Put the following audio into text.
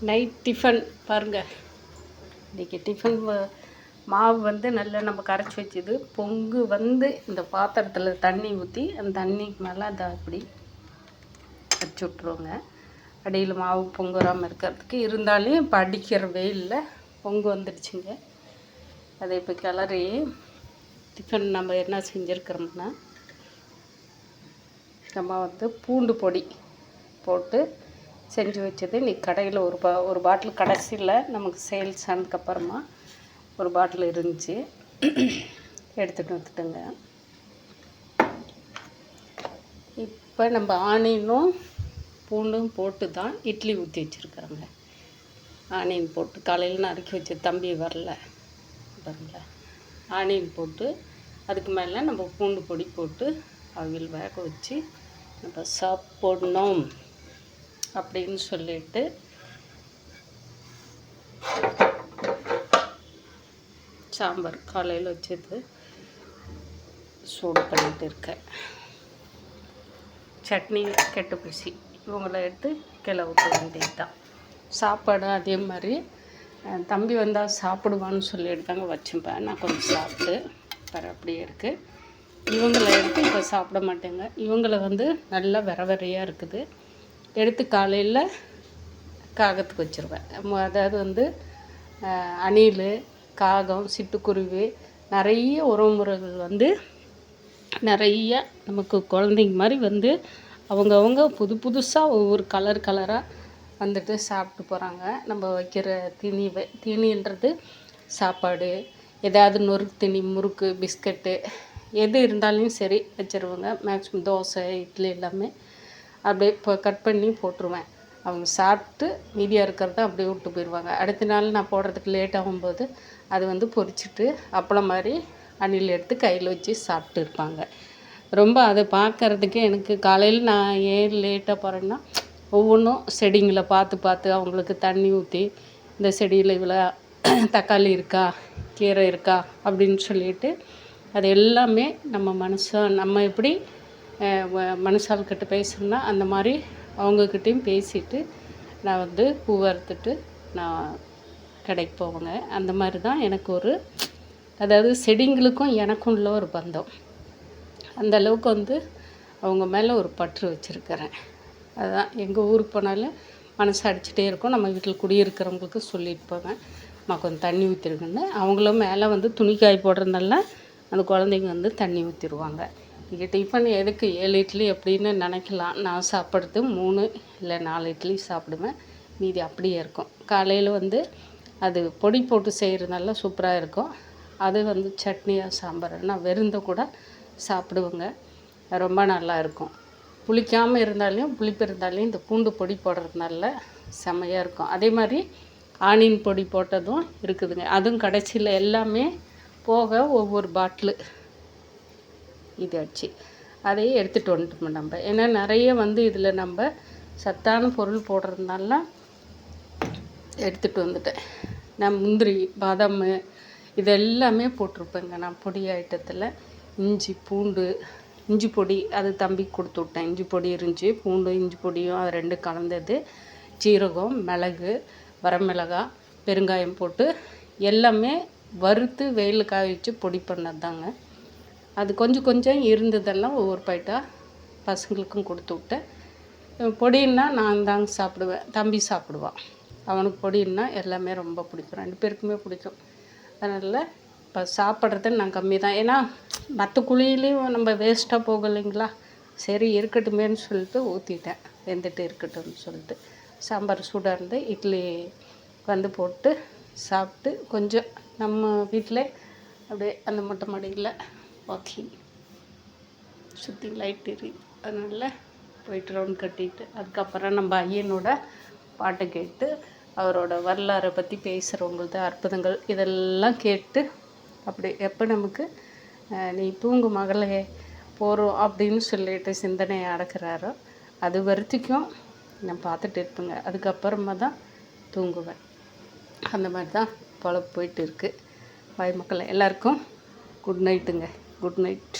Night tiffin பாருங்கள். இன்றைக்கி tiffin மாவு வந்து நல்லா நம்ம கரைச்சி வச்சுது பொங்கு வந்து இந்த பாத்திரத்தில் தண்ணி ஊற்றி அந்த தண்ணிக்கு மேலே அதை அப்படி வச்சு விட்ருவோங்க. அடியில் மாவு பொங்குறாமல் இருக்கிறதுக்கு. இருந்தாலும் இப்போ அடிக்கிற வெயிலில் பொங்கு வந்துடுச்சுங்க. அதை இப்போ கிளறி டிஃபன் நம்ம என்ன செஞ்சுருக்கிறோம்னா, நம்ம வந்து பூண்டு பொடி போட்டு செஞ்சு வச்சது. இன்றைக்கி கடையில் ஒரு பாட்டில் கடைசியில் நமக்கு சேல்ஸ் ஆனதுக்கப்புறமா ஒரு பாட்டில் இருந்துச்சு, எடுத்துகிட்டு வந்துட்டுங்க. இப்போ நம்ம ஆனியனும் பூண்டும் போட்டு தான் இட்லி ஊற்றி வச்சுருக்குறோங்க. ஆனியன் போட்டு காலையில் நறுக்கி வச்ச தம்பி வரல பாருங்களேன். ஆனியன் போட்டு அதுக்கு மேலே நம்ம பூண்டு பொடி போட்டு அவியல் வேக வச்சு நம்ம சாப்பிடணும் அப்படின்னு சொல்லிட்டு சாம்பார் காலையில் வச்சது சூடு பண்ணிகிட்டு இருக்கேன். சட்னி கெட்டு பூசி இவங்கள எடுத்து கிளை விட்டு வேண்டியது தான். சாப்பாடு அதே மாதிரி தம்பி வந்தால் சாப்பிடுவான்னு சொல்லிட்டு தாங்க வச்சுப்பேன். நான் கொஞ்சம் சாப்பிட்டு வேறு அப்படியே இருக்குது. இவங்களை எடுத்து இப்போ சாப்பிட மாட்டேங்க. இவங்களை வந்து நல்லா வெறையாக இருக்குது எடுத்து காலையில் காகத்துக்கு வச்சுருவேன். அதாவது வந்து அணில், காகம், சிட்டுக்குருவி நிறைய உறவுமுறைகள் வந்து நிறைய நமக்கு குழந்தைங்க மாதிரி வந்து அவங்கவுங்க புதுசாக ஒவ்வொரு கலராக வந்துட்டு சாப்பிட்டு போகிறாங்க. நம்ம வைக்கிற தீனின்றது சாப்பாடு, ஏதாவது நொறுக்கு தீனி, முறுக்கு, பிஸ்கட்டு எது இருந்தாலும் சரி வச்சுருவாங்க. மேக்ஸிமம் தோசை, இட்லி எல்லாமே அப்படியே இப்போ கட் பண்ணி போட்டுருவேன். அவங்க சாப்பிட்டு மீதியாக இருக்கிறத அப்படியே விட்டு போயிடுவாங்க. அடுத்த நாள் நான் போடுறதுக்கு லேட் ஆகும்போது அது வந்து பொரிச்சிட்டு அப்பளம் மாதிரி அணில் எடுத்து கையில் வச்சு சாப்பிட்டு இருப்பாங்க. ரொம்ப அதை பார்க்குறதுக்கு எனக்கு காலையில் நான் ஏன் லேட்டாக போகிறேன்னா, ஒவ்வொன்றும் செடிங்களை பார்த்து அவங்களுக்கு தண்ணி ஊற்றி இந்த செடியில் இவ்வளோ தக்காளி இருக்கா, கீரை இருக்கா அப்படின்னு சொல்லிட்டு அது எல்லாமே நம்ம எப்படி மனுஷால்கிட்ட பேசணும்னா அந்த மாதிரி அவங்கக்கிட்டையும் பேசிவிட்டு நான் வந்து பூ அறுத்துட்டு நான் கடைக்கு போவேங்க. அந்த மாதிரி தான் எனக்கு அதாவது செடிங்களுக்கும் எனக்கும் உள்ள ஒரு பந்தம். அந்த அளவுக்கு வந்து அவங்க மேலே ஒரு பற்று வச்சுருக்கிறேன். அதுதான் எங்கள் ஊருக்கு போனாலும் மனசு அடிச்சுட்டே இருக்கும். நம்ம வீட்டில் குடியிருக்கிறவங்களுக்கு சொல்லிட்டு போவேன், நான் கொஞ்சம் தண்ணி ஊற்றிருக்குன்னு. அவங்களும் மேலே வந்து துணி காய போடுறதுனால அந்த குழந்தைங்க வந்து தண்ணி ஊற்றிடுவாங்க. இங்கே டிஃபன் எதுக்கு 7 இட்லி அப்படின்னு நினைக்கலாம். நான் சாப்பிட்றது 3 இல்லை 4 இட்லி சாப்பிடுவேன். மீதி அப்படியே இருக்கும். காலையில் வந்து அது பொடி போட்டு செய்கிறதுனால சூப்பராக இருக்கும். அது வந்து சட்னியாக சாம்பார் நான் வெறுந்த கூட சாப்பிடுவேங்க. ரொம்ப நல்லா இருக்கும். புளிக்காமல் இருந்தாலையும் புளிப்பு இருந்தாலையும் இந்த பூண்டு பொடி போடுறதுனால செம்மையாக இருக்கும். அதே மாதிரி ஆனியன் பொடி போட்டதும் இருக்குதுங்க. அதுவும் கடைசியில் எல்லாமே போக ஒவ்வொரு பாட்டிலு இது ஆச்சு. அதையே எடுத்துகிட்டு வந்துட்டோம் நம்ம. ஏன்னா நிறைய வந்து இதில் நம்ம சத்தான பொருள் போடுறதுனால எடுத்துகிட்டு வந்துட்டேன். நான் முந்திரி, பாதாம் இது எல்லாமே போட்டிருப்பேங்க நான் பொடி ஐட்டத்தில். இஞ்சி பொடி அது தம்பிக்கு கொடுத்து விட்டேன். இஞ்சி பொடி இருந்துச்சு, பூண்டு இஞ்சி பொடியும் அது 2 கலந்தது, சீரகம், மிளகு, வரமிளகாய், பெருங்காயம் போட்டு எல்லாமே வறுத்து வெயில் காய வச்சு பொடி பண்ணது தாங்க. அது கொஞ்சம் இருந்ததெல்லாம் ஒவ்வொரு பாயிட்டாக பசங்களுக்கும் கொடுத்து விட்டேன். பொடின்னா நான் தாங்க சாப்பிடுவேன், தம்பி சாப்பிடுவான். அவனுக்கு பொடின்னா எல்லாமே ரொம்ப பிடிக்கும், 2 பேருக்குமே பிடிக்கும். அதனால் இப்போ சாப்பிட்றது நான் கம்மி தான். ஏன்னா மற்ற குழியிலையும் நம்ம வேஸ்ட்டாக போகலைங்களா, சரி இருக்கட்டுமேன்னு சொல்லிட்டு ஊற்றிட்டேன். வெந்துட்டு இருக்கட்டும்னு சொல்லிட்டு சாம்பார் சூடாக இருந்து இட்லி வந்து போட்டு சாப்பிட்டு கொஞ்சம் நம்ம வீட்டில் அப்படியே அந்த மொட்டை மாடியில் வாக்கிங் சுற்றி லைட் எரியுது. அதனால் போயிட்டு ரவுண்ட் கட்டிட்டு அதுக்கப்புறம் நம்ம ஐயனோட பாட்டை கேட்டு அவரோட வரலாறை பற்றி பேசுகிறவங்களது அற்புதங்கள் இதெல்லாம் கேட்டு அப்படி எப்போ நமக்கு நீ தூங்கு மகளே போகிறோம் அப்படின்னு சொல்லிட்டு சிந்தனையை அடக்கிறாரோ அது வரைக்கும் நான் பார்த்துட்டு இருப்பேங்க. அதுக்கப்புறமா தான் தூங்குவேன். அந்த மாதிரி தான் பொழப்பு போயிட்டு இருக்குது. பாய் மக்கள் எல்லாருக்கும் குட் நைட்டுங்க. Good night.